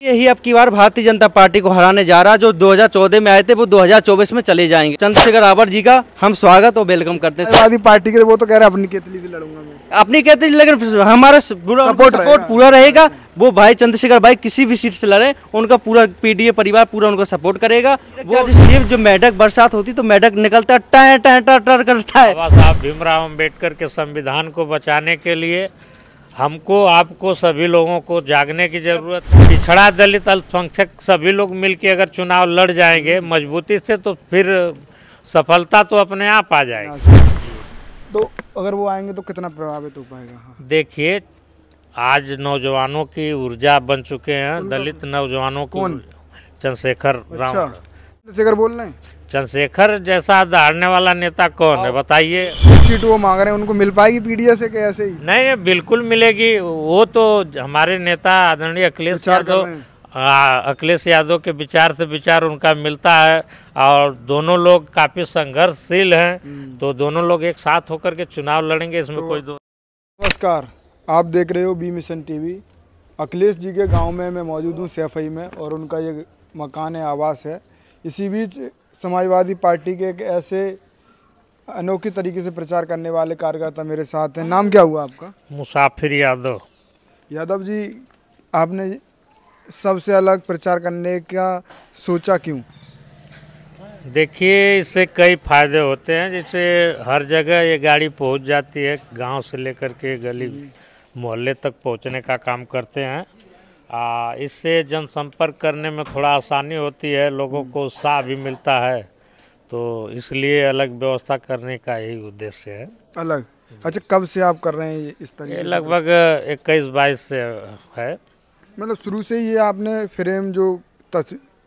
यही अब की बार भारतीय जनता पार्टी को हराने जा रहा, जो 2014 में आए थे वो 2024 में चले जाएंगे। चंद्रशेखर आवर जी का हम स्वागत और वेलकम करते हैं। समाजवादी पार्टी के वो तो कह रहे हैं अपनी केतली से लड़ूंगा मैं, अपनी कहते लेकिन हमारा सपोर्ट पूरा रहेगा। वो भाई चंद्रशेखर भाई किसी भी सीट से लड़े, उनका पूरा पीडीए परिवार पूरा उनको सपोर्ट करेगा। वो इसलिए जो मेढक बरसात होती तो मेढक निकलता है, टर टर टर टर करता है। बाबा साहब भीमराव अम्बेडकर के संविधान को बचाने के लिए हमको आपको सभी लोगों को जागने की जरूरत है। पिछड़ा दलित अल्पसंख्यक सभी लोग मिलकर अगर चुनाव लड़ जाएंगे मजबूती से तो फिर सफलता तो अपने आप आ जाएगी। तो अगर वो आएंगे तो कितना प्रभावित हो पाएगा? हाँ। देखिए आज नौजवानों की ऊर्जा बन चुके हैं दलित नौजवानों की। चंद्रशेखर रावण। चंद्रशेखर बोल रहे हैं? चंद्रशेखर जैसा दहाड़ने वाला नेता कौन है बताइए? सीट वो मांग रहे हैं, उनको मिल पाएगी पीडीए से कि ऐसे ही? नहीं बिल्कुल मिलेगी। वो तो हमारे नेता आदरणीय अखिलेश यादव के विचार से विचार उनका मिलता है और दोनों लोग काफ़ी संघर्षशील हैं, तो दोनों लोग एक साथ होकर के चुनाव लड़ेंगे, इसमें कोई दो। नमस्कार, आप देख रहे हो B mission TV. Akhilesh ji के गांव में मैं मौजूद हूं, सैफई में, और उनका ये मकान है, आवास है। इसी बीच समाजवादी पार्टी के एक ऐसे अनोखे तरीके से प्रचार करने वाले कार्यकर्ता मेरे साथ हैं। नाम क्या हुआ आपका? मुसाफिर यादव। यादव जी, आपने सबसे अलग प्रचार करने का सोचा क्यों? देखिए इससे कई फायदे होते हैं, जैसे हर जगह ये गाड़ी पहुंच जाती है, गांव से लेकर के गली मोहल्ले तक पहुंचने का काम करते हैं। इससे जनसंपर्क करने में थोड़ा आसानी होती है, लोगों को उत्साह भी मिलता है, तो इसलिए अलग व्यवस्था करने का यही उद्देश्य है। अलग? अच्छा, कब से आप कर रहे हैं इस तरीके? लगभग 21-22 से है। मतलब शुरू से ही ये आपने फ्रेम जो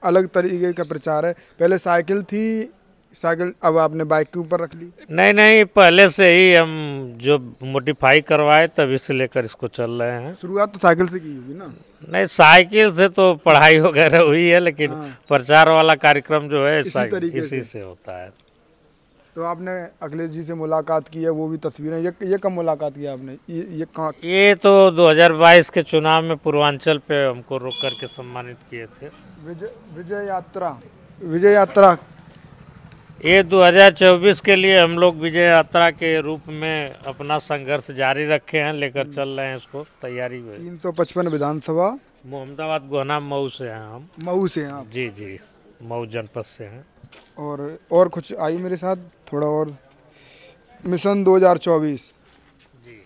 अलग तरीके का प्रचार है। पहले साइकिल थी, साइकिल अब आपने बाइक के ऊपर रख ली? नहीं, पहले से ही हम जो मॉडिफाई करवाए तभी से लेकर इसको चल रहे हैं। शुरुआत तो साइकिल से की होगी ना? नहीं, साइकिल से तो पढ़ाई वगैरह हुई है, लेकिन प्रचार वाला कार्यक्रम जो है इसी से होता है। तो आपने अखिलेश जी से मुलाकात की है, वो भी तस्वीरें, ये कब मुलाकात की आपने? ये कहाँ? ये तो 2022 के चुनाव में पूर्वांचल पे हमको रोक करके सम्मानित किए थे। विजय यात्रा ये 2024 के लिए हम लोग विजय यात्रा के रूप में अपना संघर्ष जारी रखे हैं, लेकर चल रहे हैं इसको, तैयारी में। 355 विधानसभा, मोहम्मदाबाद, गोहना, मऊ से हैं हम। मऊ से हैं आप? जी, मऊ जनपद से हैं। और कुछ आई मेरे साथ थोड़ा और। मिशन 2024 जी,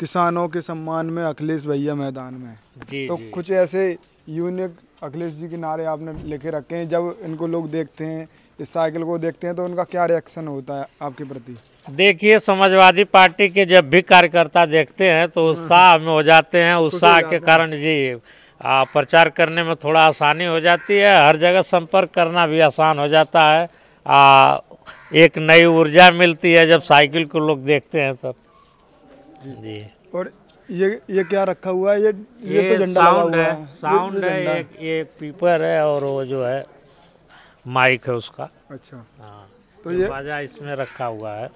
किसानों के सम्मान में अखिलेश भैया मैदान में। तो कुछ ऐसे यूनिक अखिलेश जी के नारे आपने लिखे रखे हैं। जब इनको लोग देखते हैं, इस साइकिल को देखते हैं, तो उनका क्या रिएक्शन होता है आपके प्रति? देखिए समाजवादी पार्टी के जब भी कार्यकर्ता देखते हैं तो उत्साह में हो जाते हैं। उत्साह के कारण जी प्रचार करने में थोड़ा आसानी हो जाती है, हर जगह संपर्क करना भी आसान हो जाता है। एक नई ऊर्जा मिलती है जब साइकिल को लोग देखते हैं तब। जी। और ये क्या रखा हुआ है? ये तो झंडा लगा हुआ है। साउंड है, ये पीपर है और वो जो है माइक है उसका। अच्छा। हाँ, तो ये बाजा इसमें रखा हुआ है।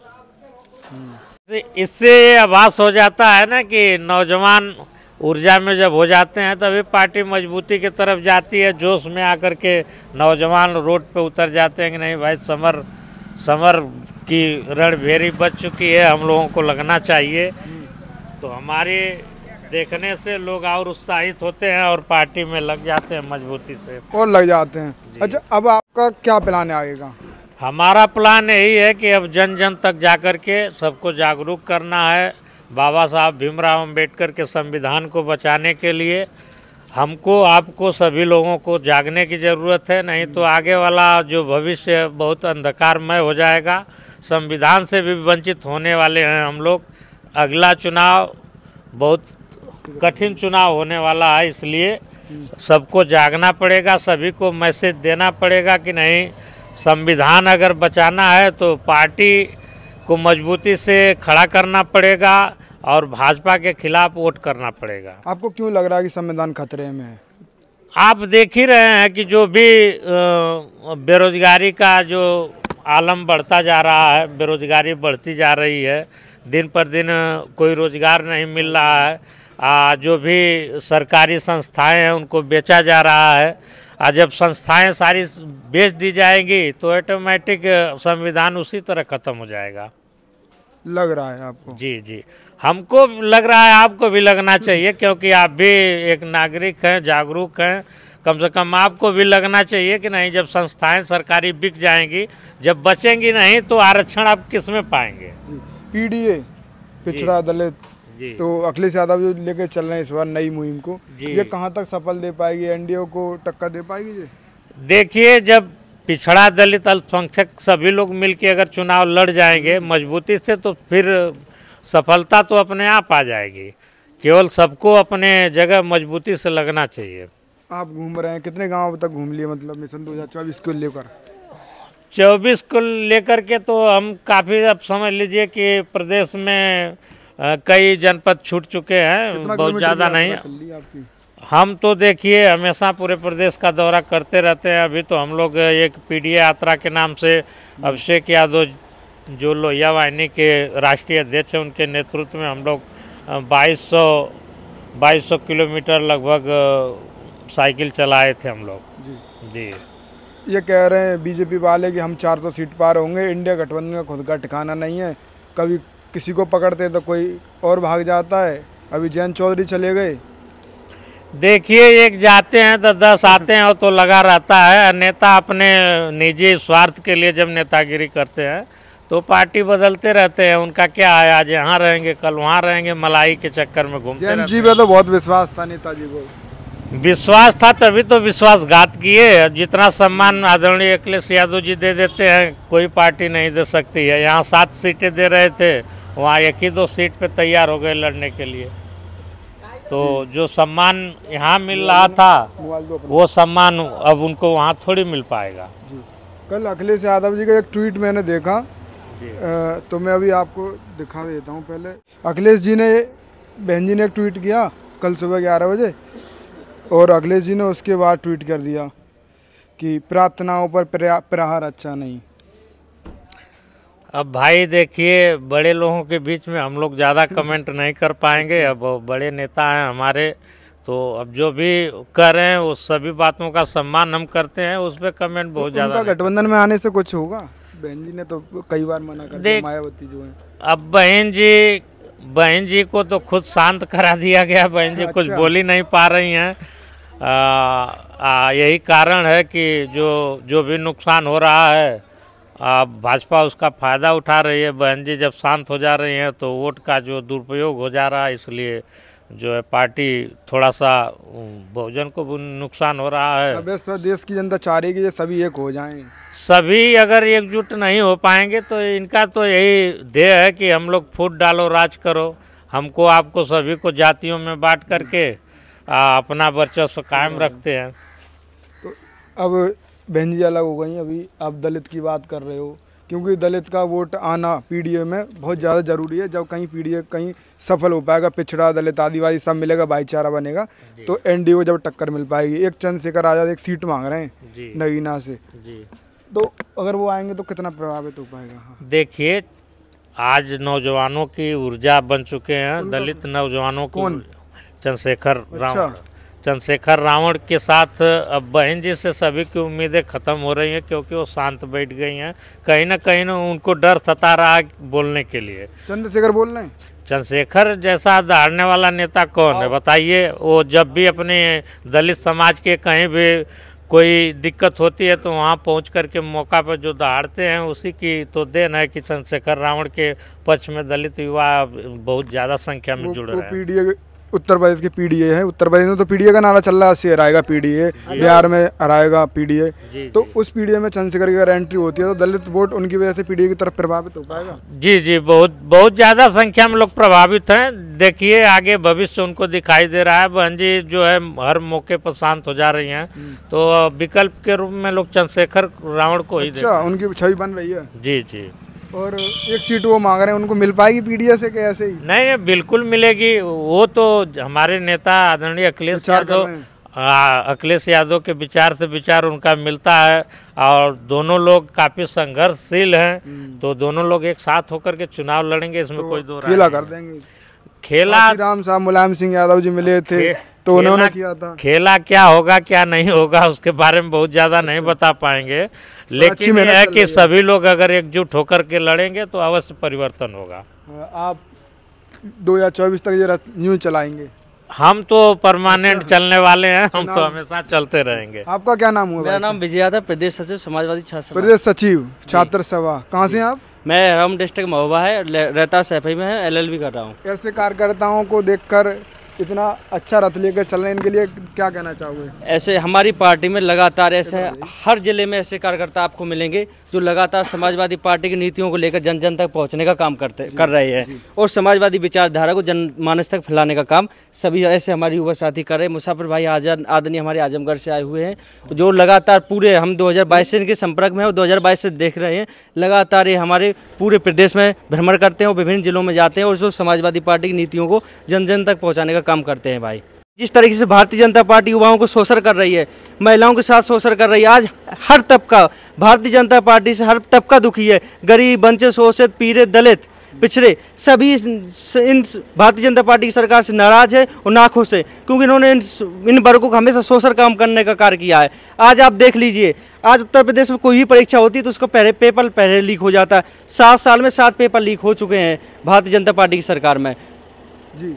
इससे आभास हो जाता है ना कि नौजवान ऊर्जा में जब हो जाते हैं तभी पार्टी मजबूती की तरफ जाती है। जोश में आकर के नौजवान रोड पे उतर जाते हैं कि नहीं भाई, समर की रणभेरी बच चुकी है, हम लोगों को लगना चाहिए। तो हमारे देखने से लोग और उत्साहित होते हैं और पार्टी में लग जाते हैं मजबूती से, और लग जाते हैं। अच्छा, अब आपका क्या प्लान आएगा? हमारा प्लान यही है कि अब जन जन तक जाकर के सबको जागरूक करना है। बाबा साहब भीमराव अम्बेडकर के संविधान को बचाने के लिए हमको आपको सभी लोगों को जागने की ज़रूरत है, नहीं तो आगे वाला जो भविष्य बहुत अंधकारमय हो जाएगा। संविधान से भी वंचित होने वाले हैं हम लोग। अगला चुनाव बहुत कठिन चुनाव होने वाला है, इसलिए सबको जागना पड़ेगा, सभी को मैसेज देना पड़ेगा कि नहीं, संविधान अगर बचाना है तो पार्टी को मजबूती से खड़ा करना पड़ेगा और भाजपा के खिलाफ वोट करना पड़ेगा। आपको क्यों लग रहा है कि संविधान खतरे में है? आप देख ही रहे हैं कि जो भी बेरोजगारी का जो आलम बढ़ता जा रहा है, बेरोजगारी बढ़ती जा रही है, दिन पर दिन कोई रोजगार नहीं मिल रहा है। जो भी सरकारी संस्थाएं हैं उनको बेचा जा रहा है। जब संस्थाएं सारी बेच दी जाएंगी तो ऑटोमेटिक संविधान उसी तरह खत्म हो जाएगा। लग रहा है आपको? जी जी, हमको लग रहा है, आपको भी लगना चाहिए, क्योंकि आप भी एक नागरिक हैं, जागरूक हैं। कम से कम आपको भी लगना चाहिए कि नहीं, जब संस्थाएं सरकारी बिक जाएंगी, जब बचेंगी नहीं तो आरक्षण आप किस में पाएंगे। पीडीए, पिछड़ा दलित, जी। तो अखिलेश यादव जो लेके चल रहे हैं इस बार नई मुहिम को, जी। ये कहाँ तक सफल दे पाएगी, एनडीए को टक्कर दे पाएगी जी? देखिए, जब पिछड़ा दलित अल्पसंख्यक सभी लोग मिलके अगर चुनाव लड़ जाएंगे मजबूती से, तो फिर सफलता तो अपने आप आ जाएगी। केवल सबको अपने जगह मजबूती से लगना चाहिए। आप घूम रहे हैं, कितने गांव अब तक घूम लिए, मतलब मिशन 2024 को लेकर? 24 को लेकर के तो हम काफ़ी, अब समझ लीजिए कि प्रदेश में कई जनपद छूट चुके हैं, बहुत ज़्यादा नहीं। हम तो देखिए हमेशा पूरे प्रदेश का दौरा करते रहते हैं। अभी तो हम लोग एक पीडीए यात्रा के नाम से अभिषेक यादव, जो लोहिया वाहिनी के राष्ट्रीय अध्यक्ष हैं, उनके नेतृत्व में हम लोग 2200 किलोमीटर लगभग साइकिल चलाए थे हम लोग। जी। ये कह रहे हैं बीजेपी वाले कि हम 400 सीट पार होंगे, इंडिया गठबंधन का खुद का ठिकाना नहीं है, कभी किसी को पकड़ते तो कोई और भाग जाता है। अभी जयंत चौधरी चले गए। देखिए, एक जाते हैं तो 10 आते हैं, और तो लगा रहता है। नेता अपने निजी स्वार्थ के लिए जब नेतागिरी करते हैं तो पार्टी बदलते रहते हैं। उनका क्या है, आज यहाँ रहेंगे कल वहाँ रहेंगे, मलाई के चक्कर में घूमते रहते हैं। जी पे तो बहुत विश्वास था नेताजी को। विश्वास था तभी तो विश्वासघात किए। जितना सम्मान आदरणीय अखिलेश यादव जी दे देते हैं, कोई पार्टी नहीं दे सकती है। यहाँ 7 सीटें दे रहे थे, वहाँ 1 ही 2 सीट पे तैयार हो गए लड़ने के लिए। तो जो सम्मान यहाँ मिल रहा था, वो सम्मान अब उनको वहाँ थोड़ी मिल पाएगा। कल अखिलेश यादव जी का एक ट्वीट मैंने देखा, तो मैं अभी आपको दिखा देता हूँ। पहले अखिलेश जी ने, बहन जी ने एक ट्वीट किया कल सुबह 11 बजे, और अखिलेश जी ने उसके बाद ट्वीट कर दिया कि प्रार्थनाओं पर प्रहार अच्छा नहीं। अब भाई देखिए, बड़े लोगों के बीच में हम लोग ज़्यादा कमेंट नहीं कर पाएंगे। अब बड़े नेता हैं हमारे, तो अब जो भी कर रहे हैं उस सभी बातों का सम्मान हम करते हैं, उस पर कमेंट बहुत ज़्यादा। गठबंधन में आने से कुछ होगा? बहन जी ने तो कई बार मना कर दिया, मायावती जो है। अब बहन जी को तो खुद शांत करा दिया गया। बहन जी कुछ बोल ही नहीं पा रही हैं। यही कारण है कि जो भी नुकसान हो रहा है, भाजपा उसका फ़ायदा उठा रही है। बहन जी जब शांत हो जा रही हैं तो वोट का जो दुरुपयोग हो जा रहा है, इसलिए जो है पार्टी थोड़ा सा बहुजन को नुकसान हो रहा है। देश की जनता चाह रही है कि सभी एक हो जाएं। सभी अगर एकजुट नहीं हो पाएंगे तो इनका तो यही ध्येय है कि हम लोग फूट डालो राज करो, हमको आपको सभी को जातियों में बांट करके अपना वर्चस्व कायम रखते हैं। तो अब बहन जी अलग हो गई, अभी आप दलित की बात कर रहे हो, क्योंकि दलित का वोट आना पीडीए में बहुत ज़्यादा ज़रूरी है। जब कहीं पीडीए कहीं सफल हो पाएगा, पिछड़ा दलित आदिवासी सब मिलेगा, भाईचारा बनेगा, तो एनडीए को जब टक्कर मिल पाएगी। एक चंद्रशेखर आजाद एक सीट मांग रहे हैं नगीना से, तो अगर वो आएंगे तो कितना प्रभावित हो पाएगा? देखिए, आज नौजवानों की ऊर्जा बन चुके हैं दलित नौजवानों को। चंद्रशेखर रावण के साथ अब बहन जी से सभी की उम्मीदें ख़त्म हो रही हैं, क्योंकि वो शांत बैठ गई हैं। कहीं ना उनको डर सता रहा है बोलने के लिए। चंद्रशेखर बोल रहे हैं? चंद्रशेखर जैसा दहाड़ने वाला नेता कौन है बताइए। वो जब भी अपने दलित समाज के कहीं भी कोई दिक्कत होती है तो वहाँ पहुँच करके मौका पर जो दहाड़ते हैं, उसी की तो देन है कि चंद्रशेखर रावण के पक्ष में दलित युवा बहुत ज़्यादा संख्या में जुड़ रहे हैं। उत्तर प्रदेश की पीडीए है, उत्तर प्रदेश में तो पीडीए का नारा चल रहा है, से हराएगा पीडीए, बिहार में हराएगा पीडीए। तो उस पीडीए में चंद्रशेखर की अगर एंट्री होती है तो दलित वोट उनकी वजह से पीडीए की तरफ प्रभावित हो पाएगा। जी, बहुत ज़्यादा संख्या में लोग प्रभावित हैं। देखिए, आगे भविष्य उनको दिखाई दे रहा है। बहन जी जो है हर मौके पर शांत हो जा रही हैं, तो विकल्प के रूप में लोग चंद्रशेखर रावण को ही उनकी छवि बन रही है। जी। और एक सीट वो मांग रहे हैं, उनको मिल पाएगी पीडीए से कि ऐसे ही? नहीं, बिल्कुल मिलेगी। वो तो हमारे नेता आदरणीय अखिलेश यादव के विचार से विचार उनका मिलता है, और दोनों लोग काफ़ी संघर्षशील हैं। तो दोनों लोग एक साथ होकर के चुनाव लड़ेंगे, इसमें कोई दो राय खेला कर देंगे। खेला राम साहब मुलायम सिंह यादव जी मिले थे तो उन्होंने किया था। खेला क्या होगा क्या नहीं होगा उसके बारे में बहुत ज़्यादा नहीं बता पाएंगे, लेकिन यह है कि सभी लोग अगर एकजुट होकर के लड़ेंगे तो अवश्य परिवर्तन होगा। आप 2024 तक ये रथ यूँ चलाएंगे? हम तो परमानेंट चलने वाले हैं, हम तो हमेशा चलते रहेंगे। आपका क्या नाम हुआ? मेरा नाम विजय यादव, प्रदेश सचिव समाजवादी छात्र सभा। प्रदेश सचिव छात्र सभा। कहाँ से हैं आप? मैं राम डिस्ट्रिक्ट महोबा है, रहता सैफई में है, LLB कर रहा हूँ। ऐसे कार्यकर्ताओं को देखकर इतना अच्छा रथ लेकर चल रहे हैं, इनके लिए क्या कहना चाहोगे? ऐसे हमारी पार्टी में लगातार ऐसे हर जिले में ऐसे कार्यकर्ता आपको मिलेंगे जो लगातार समाजवादी पार्टी की नीतियों को लेकर जन जन तक पहुंचने का काम कर रहे हैं और समाजवादी विचारधारा को जनमानस तक फैलाने का काम सभी ऐसे हमारे युवा साथी कर रहे हैं। मुसाफिर भाई आदरणीय हमारे आजमगढ़ से आए हुए हैं जो लगातार पूरे हम 2022 से इनके संपर्क में है और 2022 से देख रहे हैं। लगातार ये हमारे पूरे प्रदेश में भ्रमण करते हैं और विभिन्न जिलों में जाते हैं और जो समाजवादी पार्टी की नीतियों को जन जन तक पहुँचाने का काम करते हैं। भाई जिस तरीके से भारतीय जनता पार्टी युवाओं को शोषण कर रही है, महिलाओं के साथ शोषण कर रही है, आज हर तबका भारतीय जनता पार्टी से हर तबका दुखी है। गरीब, वंचित, शोषित, पीड़ित, दलित, पिछड़े सभी इन भारतीय जनता पार्टी की सरकार से नाराज है और नाखुश है क्योंकि इन्होंने इन वर्गों को हमेशा शोषण काम करने का कार्य किया है। आज आप देख लीजिए, आज उत्तर प्रदेश में कोई भी परीक्षा होती है तो उसका पेपर पहले लीक हो जाता है। 7 साल में 7 पेपर लीक हो चुके हैं भारतीय जनता पार्टी की सरकार में। जी,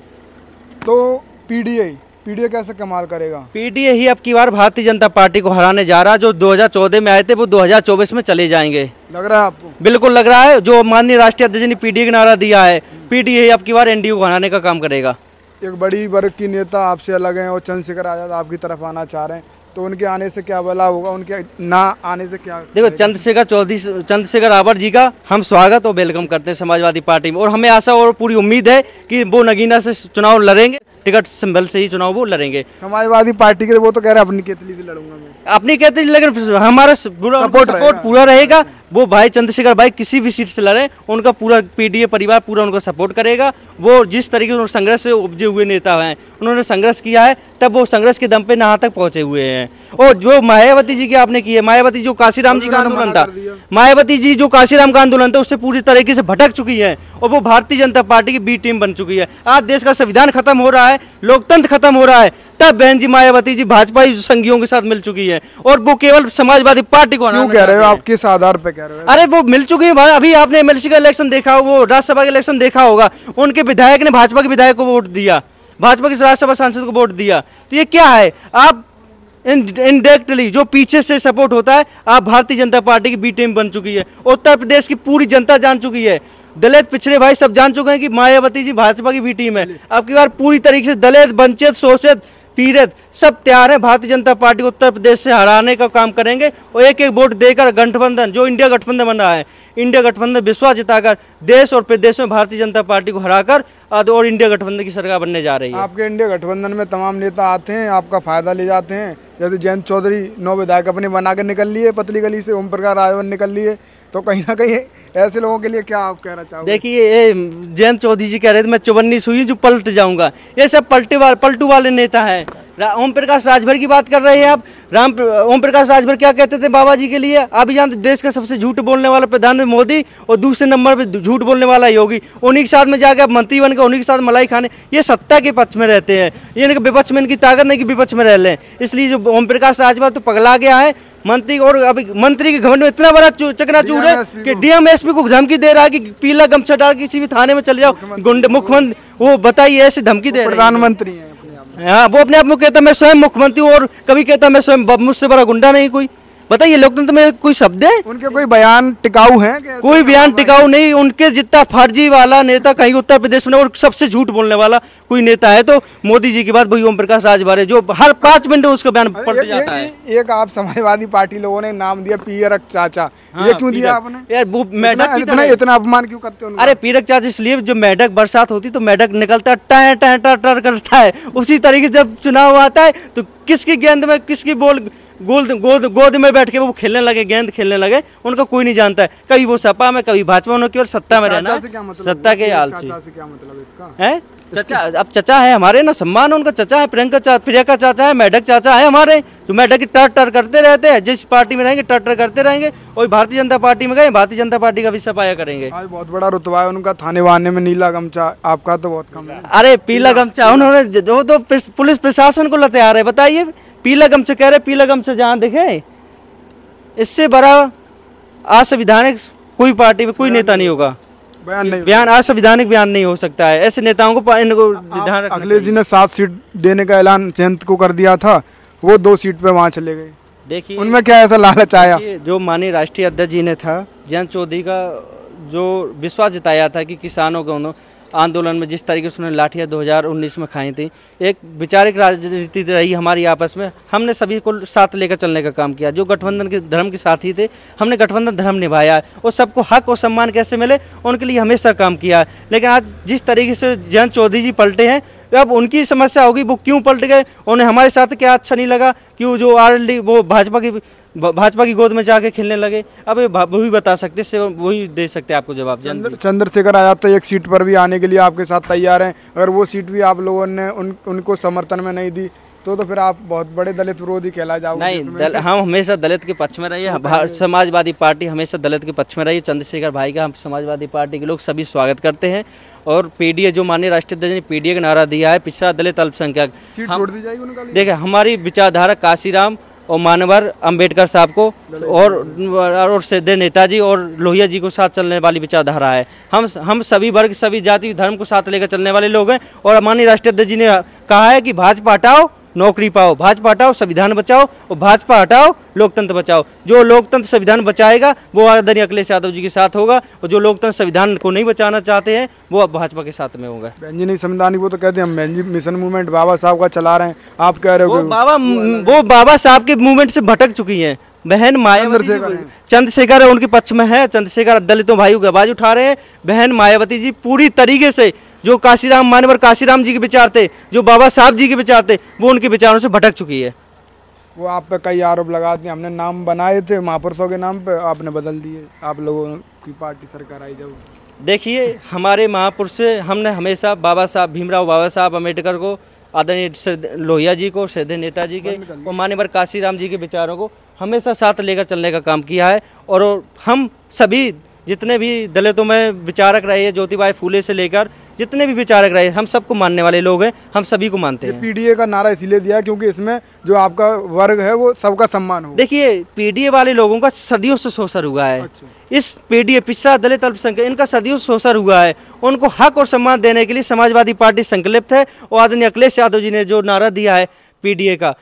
तो पीडीए कैसे कमाल करेगा? पीडीए ही अब की बार भारतीय जनता पार्टी को हराने जा रहा है। जो 2014 में आए थे वो 2024 में चले जाएंगे। लग रहा है आपको? बिल्कुल लग रहा है। जो माननीय राष्ट्रीय अध्यक्ष ने पीडीए का नारा दिया है, पीडीए ही अब की बार एनडीए को हराने का काम करेगा। एक बड़ी वर्ग की नेता आपसे अलग हैं और चंद्रशेखर आजाद आपकी तरफ आना चाह रहे हैं, तो उनके आने से क्या बदलाव होगा? उनके ना आने से क्या? देखो, चंद्रशेखर आवर जी का हम स्वागत और वेलकम करते हैं समाजवादी पार्टी में और हमें आशा और पूरी उम्मीद है कि वो नगीना से चुनाव लड़ेंगे, टिकट सिंबल से ही चुनाव वो लड़ेंगे। समाजवादी पार्टी के वो तो कह रहे हैं अपनी केतली से लड़ूंगा मैं, अपनी केतली, लेकिन हमारा सपोर्ट पूरा रहेगा। वो भाई चंद्रशेखर भाई किसी भी सीट से लड़े, उनका पूरा पीडीए परिवार पूरा उनको सपोर्ट करेगा। वो जिस तरीके से संघर्ष से उपजे हुए नेता हैं, उन्होंने संघर्ष किया है, तब वो संघर्ष के दम पे यहाँ तक पहुंचे हुए हैं। और जो मायावती जी की आपने की है, मायावती जो काशीराम जी का आंदोलन था, मायावती जी जो काशीराम का आंदोलन था उससे पूरी तरीके से भटक चुकी है और वो भारतीय जनता पार्टी की बी टीम बन चुकी है। आज देश का संविधान खत्म हो रहा है, लोकतंत्र खत्म हो रहा है, तब बहन जी मायावती जी भाजपा संघियों के साथ मिल चुकी है और वो केवल समाजवादी पार्टी को क्यों कह रहे हो? आप किस आधार पे कह रहे हो? अरे वो मिल चुकी है भाई। अभी आपने एमएलसी का इलेक्शन देखा, वो राज्यसभा का इलेक्शन देखा होगा, उनके विधायक ने भाजपा के विधायक को वोट दिया, भाजपा के राज्यसभा सांसद को वोट दिया। तो ये क्या है? आप इनडायरेक्टली जो पीछे से सपोर्ट होता है, आप भारतीय जनता पार्टी की बी टीम बन चुकी है। उत्तर प्रदेश की पूरी जनता जान चुकी है, दलित पिछड़े भाई सब जान चुके हैं कि मायावती जी भाजपा की बी टीम है। अब की बार पूरी तरीके से दलित, वंचित, शोषित, पीड़ित सब तैयार है भारतीय जनता पार्टी को उत्तर प्रदेश से हराने का काम करेंगे और एक एक वोट देकर गठबंधन, जो इंडिया गठबंधन बन रहा है, इंडिया गठबंधन विश्वास जताकर देश और प्रदेश में भारतीय जनता पार्टी को हराकर और इंडिया गठबंधन की सरकार बनने जा रही है। आपके इंडिया गठबंधन में तमाम नेता आते हैं, आपका फायदा ले जाते हैं। जैसे जयंत चौधरी 9 विधायक अपने बना कर निकल लिए पतली गली से, ओम प्रकाश राजभर निकल लिए, तो कहीं ना कहीं ऐसे लोगों के लिए क्या आप कहना चाहोगे? देखिए, जयंत चौधरी जी कह रहे थे मैं 54 हुई जो पलट जाऊंगा, ये सब पलटू वाले नेता हैं। ओम प्रकाश राजभर की बात कर रहे हैं आप। ओम प्रकाश राजभर क्या कहते थे बाबा जी के लिए? आप जानते, देश का सबसे झूठ बोलने वाला प्रधानमंत्री मोदी और दूसरे नंबर पे झूठ बोलने वाला योगी, उन्हीं के साथ में जाकर आप मंत्री बनकर उन्हीं के साथ मलाई खाने। ये सत्ता के पक्ष में रहते हैं, ये विपक्ष में इनकी ताकत नहीं कि विपक्ष में रह लें। इसलिए जो ओम प्रकाश राजभर तो पगला गया है मंत्री, और अभी मंत्री के घमंड में इतना बड़ा चकनाचूर है कि डीएमएसपी को धमकी दे रहा है कि पीला गमछा डाल किसी भी थाने में चले जाओ, गुंडे मुख्यमंत्री, वो बताइए ऐसे धमकी दे रहे हैं। प्रधानमंत्री है, हाँ, वो अपने आप में कहता मैं स्वयं मुख्यमंत्री हूँ और कभी कहता मैं स्वयं मुझसे बड़ा गुंडा नहीं कोई। बताइए, लोकतंत्र में कोई शब्द है? उनके कोई बयान टिकाऊ हैं? कोई बयान टिकाऊ नहीं। उनके जितना फर्जी वाला नेता कहीं उत्तर प्रदेश में और सबसे झूठ बोलने वाला कोई नेता है तो मोदी जी की बात वही ओम प्रकाश राजभर है, जो हर 5 मिनट में उसका बयान पलट जाता है। एक आप समाजवादी पार्टी लोगों ने नाम दिया पीरक चाचा, ये क्यों दिया आपने? यार वो मेढक इतना अपमान क्यों करते हो? अरे पीरक चाचा इसलिए, जो मेढक बरसात होती तो मेढक निकलता है, टर करता है, उसी तरीके से जब चुनाव आता है तो किसकी गेंद में किसकी बॉल गोद में बैठ के वो खेलने लगे, गेंद खेलने लगे, उनका कोई नहीं जानता है। कभी वो सपा में, कभी भाजपा में, केवल सत्ता में रहना, सत्ता के हाल से। क्या मतलब इसका है? चाचा, अब चाचा है हमारे ना, सम्मान उनका चचा है, प्रियंका चाचा है, मेढक चाचा है हमारे, जो मेढक की टर करते रहते हैं। जिस पार्टी में रहेंगे टर करते रहेंगे, और भारतीय जनता पार्टी में गए, भारतीय जनता पार्टी का भी सफाया करेंगे। आज बहुत बड़ा रुतबा है उनका थाने वाने में, नीला गमछा, आपका तो बहुत कम है। अरे पीला गमछा उन्होंने, वो तो पुलिस प्रशासन को लतेहार है। बताइए, पीला गमछा कह रहे, पीला गमछा जहाँ दिखे, इससे बड़ा असंवैधानिक कोई पार्टी में कोई नेता नहीं होगा। बयान असंवैधानिक बयान नहीं हो सकता है। ऐसे नेताओं को ध्यान रखना। अखिलेश जी ने 7 सीट देने का ऐलान जयंत को कर दिया था, वो 2 सीट पे वहाँ चले गए। देखिए उनमें क्या ऐसा लालच आया? जो माननीय राष्ट्रीय अध्यक्ष जी ने था, जयंत चौधरी का जो विश्वास जताया था कि किसानों को आंदोलन में जिस तरीके से उन्होंने लाठियाँ 2019 में खाई थी, एक विचारिक राजनीति रही हमारी आपस में। हमने सभी को साथ लेकर चलने का काम किया। जो गठबंधन के धर्म के साथी थे, हमने गठबंधन धर्म निभाया है, और सबको हक और सम्मान कैसे मिले उनके लिए हमेशा काम किया है। लेकिन आज जिस तरीके से जयंत चौधरी जी पलटे हैं, अब उनकी समस्या होगी वो क्यों पलट गए, उन्हें हमारे साथ क्या अच्छा नहीं लगा कि वो जो आरएलडी वो भाजपा की गोद में जाके खेलने लगे। अब वो भी बता सकते, से वही दे सकते आपको जवाब। चंद्रशेखर आजाद तो एक सीट पर भी आने के लिए आपके साथ तैयार हैं। अगर वो सीट भी आप लोगों ने उनको समर्थन में नहीं दी तो फिर आप बहुत बड़े दलित विरोधी कहला जाओगे। नहीं, हम हमेशा दलित के पक्ष में रहिए। समाजवादी पार्टी हमेशा दलित के पक्ष में रही। चंद्रशेखर भाई का हम समाजवादी पार्टी के लोग सभी स्वागत करते हैं। और पीडीए, जो माननीय राष्ट्रीय अध्यक्ष ने पीडीए का नारा दिया है, पिछड़ा दलित अल्पसंख्यक, छोड़ दी जाएगी उनका। देखिए, हमारी विचारधारा काशीराम और मानवर अंबेडकर साहब को और सीधे नेताजी और लोहिया जी को साथ चलने वाली विचारधारा है। हम सभी वर्ग, सभी जाति धर्म को साथ लेकर चलने वाले लोग हैं। और माननीय राष्ट्रीय अध्यक्ष जी ने कहा है कि भाजपा हटाओ नौकरी पाओ, भाजपा हटाओ संविधान बचाओ, और भाजपा हटाओ लोकतंत्र बचाओ। जो लोकतंत्र संविधान बचाएगा वो आदरणीय अखिलेश यादव जी के साथ होगा, और जो लोकतंत्र संविधान को नहीं बचाना चाहते हैं वो अब भाजपा के साथ में होगा। बहन जी नहीं संवैधानिक, वो तो कहते हैं हम बहन जी मिशन मूवमेंट बाबा साहब का चला रहे हैं, आप कह रहे हो वो बाबा साहब के मूवमेंट से भटक चुकी है। बहन मायावती चंद्रशेखर उनके पक्ष में है। चंद्रशेखर दलितों भाइयों की आवाज उठा रहे हैं। बहन मायावती जी पूरी तरीके से जो मानवर काशीराम जी के विचार थे, जो बाबा साहब जी के विचार थे, वो उनके विचारों से भटक चुकी है। वो आप पे कई आरोप लगाते हैं, हमने नाम बनाए थे महापुरुषों के नाम पे, आपने बदल दिए। आप लोगों की पार्टी सरकार आई जब। देखिए, हमारे महापुरुष से हमने हमेशा बाबा साहब भीमराव बाबा साहब अम्बेडकर को, आदरणीय लोहिया जी को, श्रद्धेय नेताजी के और माननीय काशीराम जी के विचारों को हमेशा साथ लेकर चलने का काम किया है। और हम सभी जितने भी दलितों में विचारक रहे हैं, ज्योतिबा फूले से लेकर जितने भी विचारक रहे, हम सबको मानने वाले लोग हैं, हम सभी को मानते हैं। पीडीए का नारा इसलिए दिया क्योंकि इसमें जो आपका वर्ग है वो सबका सम्मान हो। देखिए, पीडीए वाले लोगों का सदियों से शोषण हुआ है। अच्छा। इस पीडीए, पिछड़ा दलित अल्पसंख्यक, इनका सदियों से शोषण हुआ है। उनको हक और सम्मान देने के लिए समाजवादी पार्टी संकल्पित है। और आदरणीय अखिलेश यादव जी ने जो नारा दिया है पीडीए का,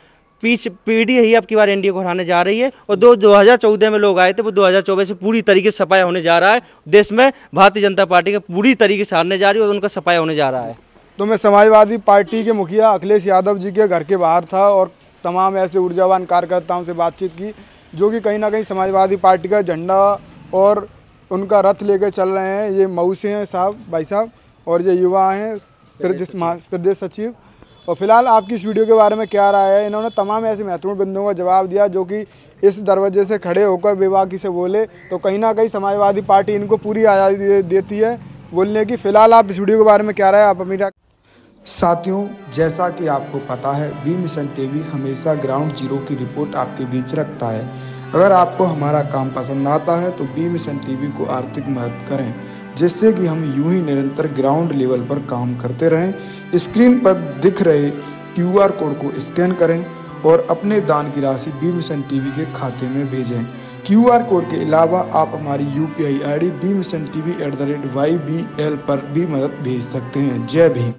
पीडीए ही अब की बार एनडीए को हराने जा रही है। और 2014 में लोग आए थे, वो 2024 से पूरी तरीके से सफाया होने जा रहा है। देश में भारतीय जनता पार्टी का पूरी तरीके से हारने जा रही है और उनका सफाया होने जा रहा है। तो मैं समाजवादी पार्टी के मुखिया अखिलेश यादव जी के घर के बाहर था और तमाम ऐसे ऊर्जावान कार्यकर्ताओं से बातचीत की जो कि कहीं ना कहीं समाजवादी पार्टी का झंडा और उनका रथ लेकर चल रहे हैं। ये मऊ से हैं साहब, भाई साहब, और ये युवा हैं प्रदेश सचिव। और फिलहाल आपकी इस वीडियो के बारे में क्या राय है? इन्होंने तमाम ऐसे महत्वपूर्ण बिंदुओं का जवाब दिया जो कि इस दरवाजे से खड़े होकर बेबाकी से बोले, तो कहीं ना कहीं समाजवादी पार्टी इनको पूरी आज़ादी देती है बोलने की। फिलहाल आप इस वीडियो के बारे में क्या राय है, आप अपनी। साथियों, जैसा कि आपको पता है, बी मिशन टीवी हमेशा ग्राउंड जीरो की रिपोर्ट आपके बीच रखता है। अगर आपको हमारा काम पसंद आता है तो बी मिशन टीवी को आर्थिक मदद करें, जिससे कि हम यूं ही निरंतर ग्राउंड लेवल पर काम करते रहें। स्क्रीन पर दिख रहे QR कोड को स्कैन करें और अपने दान की राशि बी मिशन टीवी के खाते में भेजें। QR कोड के अलावा आप हमारी UPI ID bmissiontv@ybl पर भी मदद भेज सकते हैं। जय भीम।